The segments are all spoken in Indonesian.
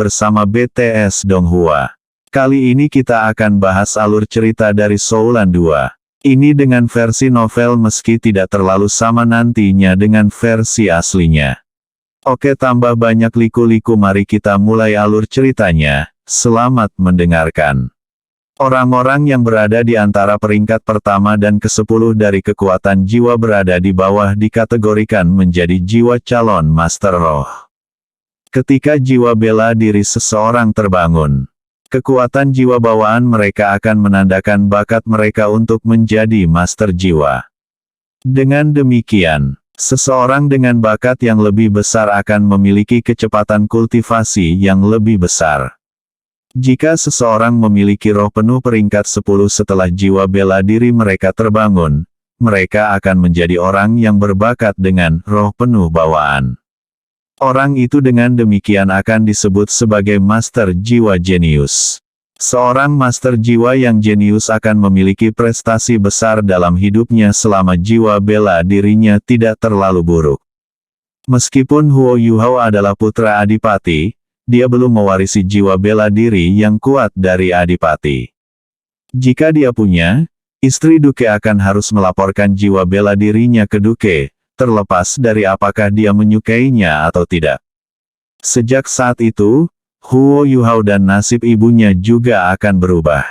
bersama BTS Donghua. Kali ini kita akan bahas alur cerita dari Soulan 2. Ini dengan versi novel meski tidak terlalu sama nantinya dengan versi aslinya. Oke, tambah banyak liku-liku, mari kita mulai alur ceritanya. Selamat mendengarkan. Orang-orang yang berada di antara peringkat pertama dan ke-10 dari kekuatan jiwa berada di bawah dikategorikan menjadi jiwa calon Master Roh. Ketika jiwa bela diri seseorang terbangun, kekuatan jiwa bawaan mereka akan menandakan bakat mereka untuk menjadi Master Jiwa. Dengan demikian, seseorang dengan bakat yang lebih besar akan memiliki kecepatan kultivasi yang lebih besar. Jika seseorang memiliki roh penuh peringkat 10 setelah jiwa bela diri mereka terbangun, mereka akan menjadi orang yang berbakat dengan roh penuh bawaan. Orang itu dengan demikian akan disebut sebagai Master Jiwa Jenius. Seorang Master Jiwa yang jenius akan memiliki prestasi besar dalam hidupnya selama jiwa bela dirinya tidak terlalu buruk. Meskipun Huo Yuhao adalah putra Adipati, dia belum mewarisi jiwa bela diri yang kuat dari Adipati. Jika dia punya, istri Duke akan harus melaporkan jiwa bela dirinya ke Duke, terlepas dari apakah dia menyukainya atau tidak. Sejak saat itu, Huo Yuhao dan nasib ibunya juga akan berubah.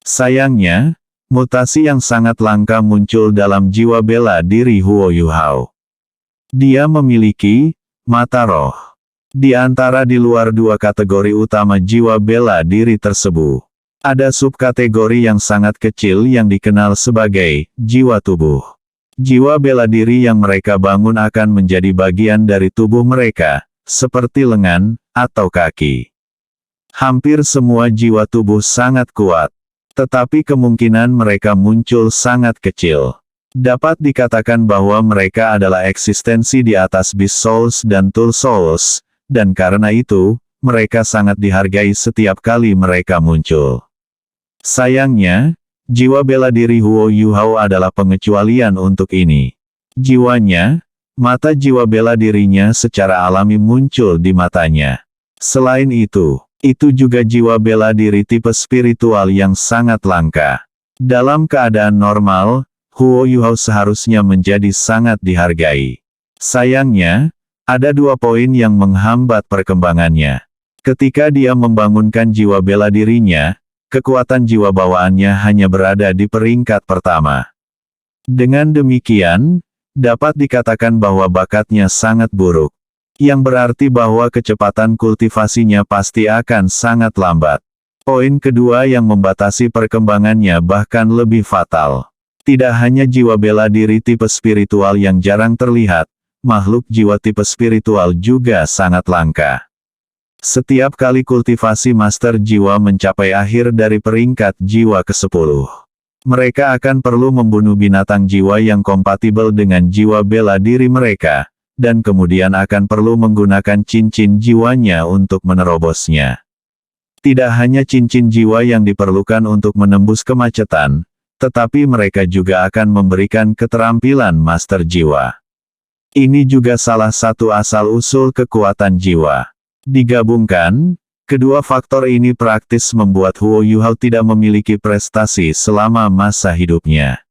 Sayangnya, mutasi yang sangat langka muncul dalam jiwa bela diri Huo Yuhao. Dia memiliki mata roh. Di antara di luar dua kategori utama jiwa bela diri tersebut, ada subkategori yang sangat kecil yang dikenal sebagai jiwa tubuh. Jiwa bela diri yang mereka bangun akan menjadi bagian dari tubuh mereka, seperti lengan atau kaki. Hampir semua jiwa tubuh sangat kuat, tetapi kemungkinan mereka muncul sangat kecil. Dapat dikatakan bahwa mereka adalah eksistensi di atas Beast Souls dan Tool Souls, dan karena itu, mereka sangat dihargai setiap kali mereka muncul. Sayangnya, jiwa bela diri Huo Yuhao adalah pengecualian untuk ini. Jiwanya, mata jiwa bela dirinya secara alami muncul di matanya. Selain itu juga jiwa bela diri tipe spiritual yang sangat langka. Dalam keadaan normal, Huo Yuhao seharusnya menjadi sangat dihargai. Sayangnya, ada dua poin yang menghambat perkembangannya. Ketika dia membangunkan jiwa bela dirinya, kekuatan jiwa bawaannya hanya berada di peringkat pertama. Dengan demikian, dapat dikatakan bahwa bakatnya sangat buruk, yang berarti bahwa kecepatan kultivasinya pasti akan sangat lambat. Poin kedua yang membatasi perkembangannya bahkan lebih fatal. Tidak hanya jiwa bela diri tipe spiritual yang jarang terlihat, makhluk jiwa tipe spiritual juga sangat langka. Setiap kali kultivasi Master Jiwa mencapai akhir dari peringkat jiwa ke-10, mereka akan perlu membunuh binatang jiwa yang kompatibel dengan jiwa bela diri mereka, dan kemudian akan perlu menggunakan cincin jiwanya untuk menerobosnya. Tidak hanya cincin jiwa yang diperlukan untuk menembus kemacetan, tetapi mereka juga akan memberikan keterampilan Master Jiwa. Ini juga salah satu asal-usul kekuatan jiwa. Digabungkan, kedua faktor ini praktis membuat Huo Yuhao tidak memiliki prestasi selama masa hidupnya.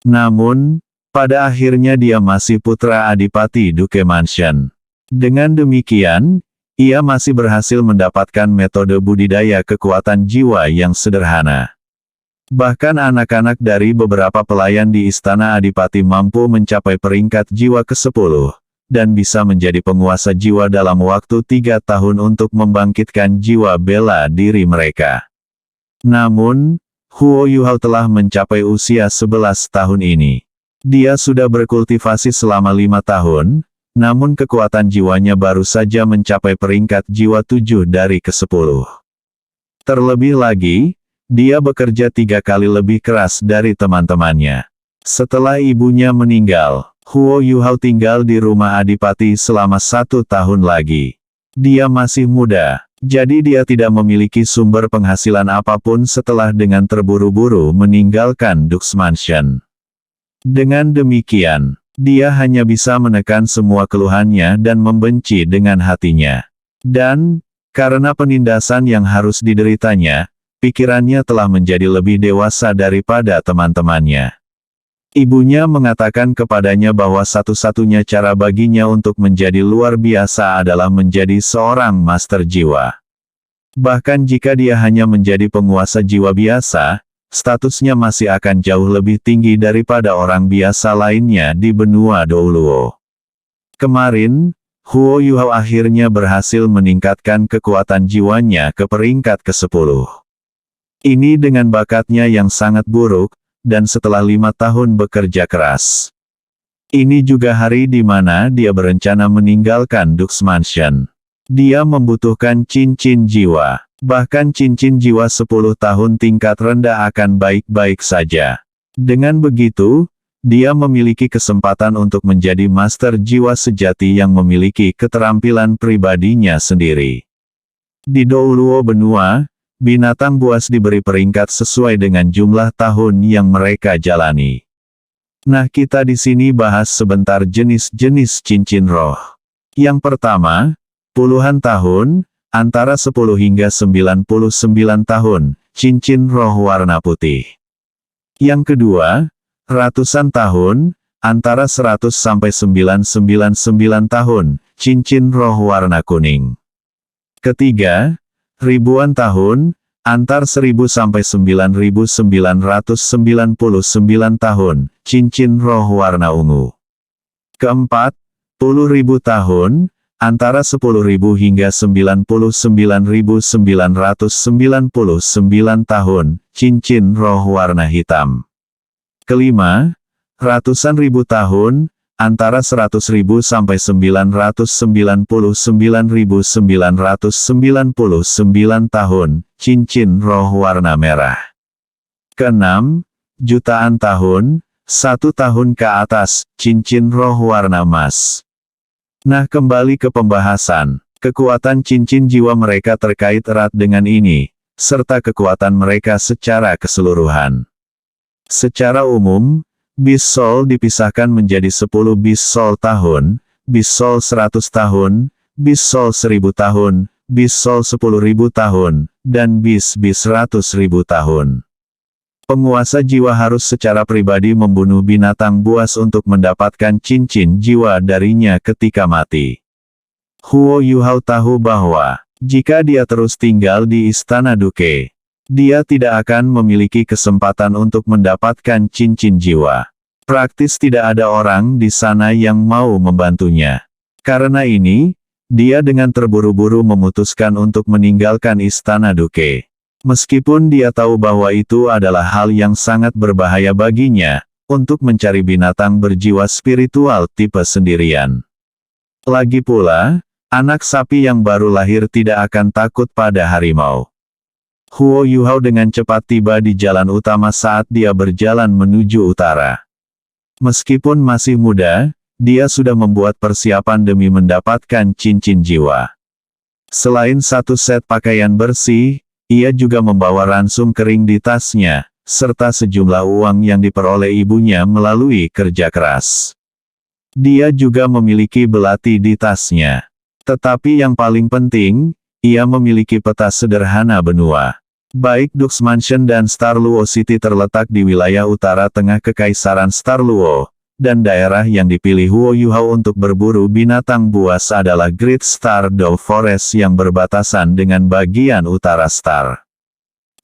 Namun, pada akhirnya dia masih putra Adipati Duke Mansion. Dengan demikian, ia masih berhasil mendapatkan metode budidaya kekuatan jiwa yang sederhana. Bahkan anak-anak dari beberapa pelayan di Istana Adipati mampu mencapai peringkat jiwa ke-10. Dan bisa menjadi penguasa jiwa dalam waktu 3 tahun untuk membangkitkan jiwa bela diri mereka. Namun, Huo Yuhao telah mencapai usia 11 tahun ini. Dia sudah berkultivasi selama 5 tahun, namun kekuatan jiwanya baru saja mencapai peringkat jiwa 7 dari ke-10. Terlebih lagi, dia bekerja 3 kali lebih keras dari teman-temannya. Setelah ibunya meninggal, Huo Yuhao tinggal di rumah Adipati selama 1 tahun lagi. Dia masih muda, jadi dia tidak memiliki sumber penghasilan apapun setelah dengan terburu-buru meninggalkan Dux Mansion. Dengan demikian, dia hanya bisa menekan semua keluhannya dan membenci dengan hatinya. Dan, Karena penindasan yang harus dideritanya, pikirannya telah menjadi lebih dewasa daripada teman-temannya. Ibunya mengatakan kepadanya bahwa satu-satunya cara baginya untuk menjadi luar biasa adalah menjadi seorang master jiwa. Bahkan jika dia hanya menjadi penguasa jiwa biasa, statusnya masih akan jauh lebih tinggi daripada orang biasa lainnya di benua Douluo. Kemarin, Huo Yuhao akhirnya berhasil meningkatkan kekuatan jiwanya ke peringkat ke-10. Ini dengan bakatnya yang sangat buruk, dan setelah 5 tahun bekerja keras. Ini juga hari di mana dia berencana meninggalkan Dux Mansion. Dia membutuhkan cincin jiwa. Bahkan cincin jiwa 10 tahun tingkat rendah akan baik-baik saja. Dengan begitu, dia memiliki kesempatan untuk menjadi master jiwa sejati yang memiliki keterampilan pribadinya sendiri. Di Douluo benua, binatang buas diberi peringkat sesuai dengan jumlah tahun yang mereka jalani. Nah, kita di sini bahas sebentar jenis-jenis cincin roh. Yang pertama, puluhan tahun, antara 10 hingga 99 tahun, cincin roh warna putih. Yang kedua, ratusan tahun, antara 100 sampai 999 tahun, cincin roh warna kuning. Ketiga, ribuan tahun, antar 1000 sampai 9999 tahun, cincin roh warna ungu. Keempat, 10.000 tahun, antara 10.000 hingga 99.999 tahun, cincin roh warna hitam. Kelima, ratusan ribu tahun, antara 100.000 sampai 999.999 tahun, cincin roh warna merah. Keenam, jutaan tahun, 1 tahun ke atas, cincin roh warna emas. Nah, kembali ke pembahasan. Kekuatan cincin jiwa mereka terkait erat dengan ini, serta kekuatan mereka secara keseluruhan. Secara umum, Beast Soul dipisahkan menjadi 10 Beast Soul tahun, Beast Soul 100 tahun, Beast Soul 1000 tahun, Beast Soul 10.000 tahun, dan Beast 100.000 tahun. Penguasa jiwa harus secara pribadi membunuh binatang buas untuk mendapatkan cincin jiwa darinya ketika mati. Huo Yuhao tahu bahwa, jika dia terus tinggal di Istana Duke, dia tidak akan memiliki kesempatan untuk mendapatkan cincin jiwa. Praktis tidak ada orang di sana yang mau membantunya. Karena ini, dia dengan terburu-buru memutuskan untuk meninggalkan Istana Duke. Meskipun dia tahu bahwa itu adalah hal yang sangat berbahaya baginya, untuk mencari binatang berjiwa spiritual tipe sendirian. Lagi pula, anak sapi yang baru lahir tidak akan takut pada harimau. Huo Yuhao dengan cepat tiba di jalan utama saat dia berjalan menuju utara. Meskipun masih muda, dia sudah membuat persiapan demi mendapatkan cincin jiwa. Selain satu set pakaian bersih, ia juga membawa ransum kering di tasnya, serta sejumlah uang yang diperoleh ibunya melalui kerja keras. Dia juga memiliki belati di tasnya. Tetapi yang paling penting, ia memiliki peta sederhana benua. Baik Dux Mansion dan Starluo City terletak di wilayah utara tengah Kekaisaran Starluo, dan daerah yang dipilih Huo Yuhao untuk berburu binatang buas adalah Great Star Dow Forest yang berbatasan dengan bagian utara Star.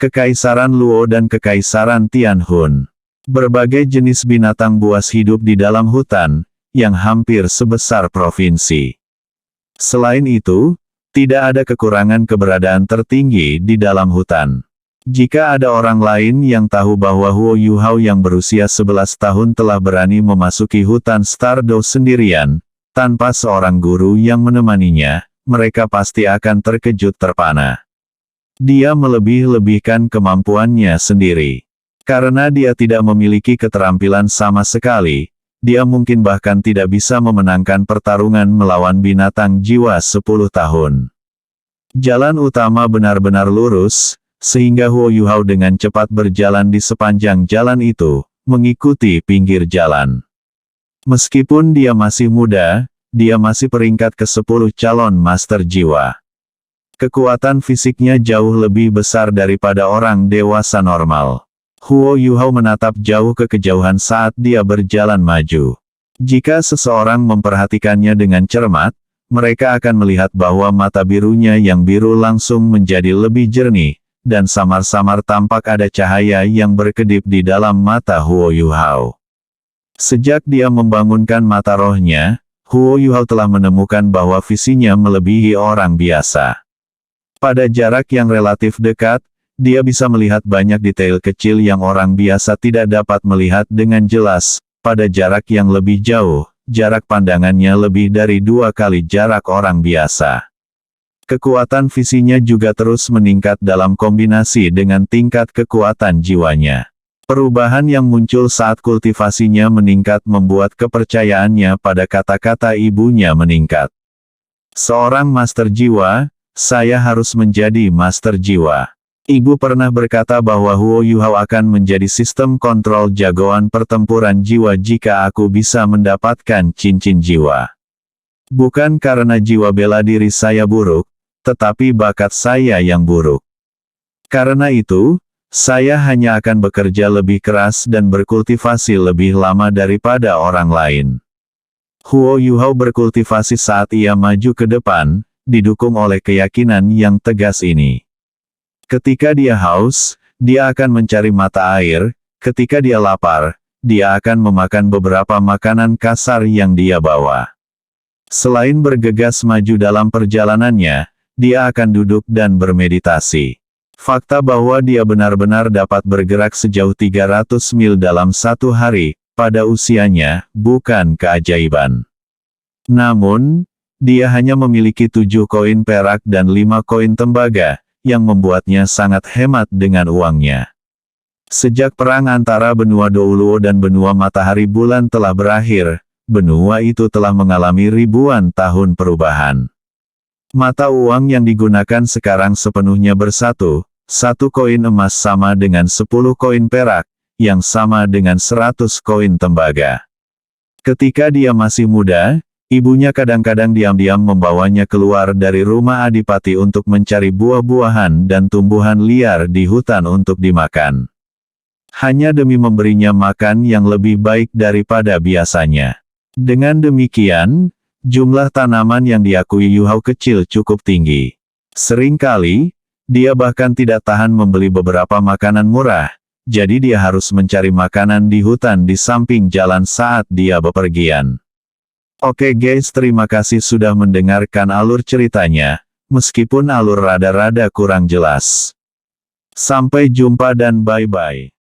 Kekaisaran Luo dan Kekaisaran Tianhun. Berbagai jenis binatang buas hidup di dalam hutan, yang hampir sebesar provinsi. Selain itu, tidak ada kekurangan keberadaan tertinggi di dalam hutan. Jika ada orang lain yang tahu bahwa Huo Yuhao yang berusia 11 tahun telah berani memasuki hutan Stardow sendirian, tanpa seorang guru yang menemaninya, mereka pasti akan terkejut terpana. Dia melebih-lebihkan kemampuannya sendiri. Karena dia tidak memiliki keterampilan sama sekali, dia mungkin bahkan tidak bisa memenangkan pertarungan melawan binatang jiwa 10 tahun. Jalan utama benar-benar lurus, sehingga Huo Yuhao dengan cepat berjalan di sepanjang jalan itu, mengikuti pinggir jalan. Meskipun dia masih muda, dia masih peringkat ke-10 calon master jiwa. Kekuatan fisiknya jauh lebih besar daripada orang dewasa normal. Huo Yuhao menatap jauh ke kejauhan saat dia berjalan maju. Jika seseorang memperhatikannya dengan cermat, mereka akan melihat bahwa mata birunya yang biru langsung menjadi lebih jernih, dan samar-samar tampak ada cahaya yang berkedip di dalam mata Huo Yuhao. Sejak dia membangunkan mata rohnya, Huo Yuhao telah menemukan bahwa visinya melebihi orang biasa. Pada jarak yang relatif dekat, dia bisa melihat banyak detail kecil yang orang biasa tidak dapat melihat dengan jelas. Pada jarak yang lebih jauh, jarak pandangannya lebih dari 2 kali jarak orang biasa. Kekuatan visinya juga terus meningkat dalam kombinasi dengan tingkat kekuatan jiwanya. Perubahan yang muncul saat kultivasinya meningkat membuat kepercayaannya pada kata-kata ibunya meningkat. Seorang master jiwa, saya harus menjadi master jiwa. Ibu pernah berkata bahwa Huo Yuhao akan menjadi sistem kontrol jagoan pertempuran jiwa jika aku bisa mendapatkan cincin jiwa. Bukan karena jiwa bela diri saya buruk, tetapi bakat saya yang buruk. Karena itu, saya hanya akan bekerja lebih keras dan berkultivasi lebih lama daripada orang lain. Huo Yuhao berkultivasi saat ia maju ke depan, didukung oleh keyakinan yang tegas ini. Ketika dia haus, dia akan mencari mata air, ketika dia lapar, dia akan memakan beberapa makanan kasar yang dia bawa. Selain bergegas maju dalam perjalanannya, dia akan duduk dan bermeditasi. Fakta bahwa dia benar-benar dapat bergerak sejauh 300 mil dalam 1 hari, pada usianya, bukan keajaiban. Namun, dia hanya memiliki 7 koin perak dan 5 koin tembaga, yang membuatnya sangat hemat dengan uangnya. Sejak perang antara benua Douluo dan benua Matahari Bulan telah berakhir, benua itu telah mengalami ribuan tahun perubahan. Mata uang yang digunakan sekarang sepenuhnya bersatu, 1 koin emas sama dengan 10 koin perak, yang sama dengan 100 koin tembaga. Ketika dia masih muda, ibunya kadang-kadang diam-diam membawanya keluar dari rumah adipati untuk mencari buah-buahan dan tumbuhan liar di hutan untuk dimakan. Hanya demi memberinya makan yang lebih baik daripada biasanya. Dengan demikian, jumlah tanaman yang diakui Yuhao kecil cukup tinggi. Seringkali, dia bahkan tidak tahan membeli beberapa makanan murah, jadi dia harus mencari makanan di hutan di samping jalan saat dia bepergian. Oke guys, terima kasih sudah mendengarkan alur ceritanya, meskipun alur rada-rada kurang jelas. Sampai jumpa dan bye-bye.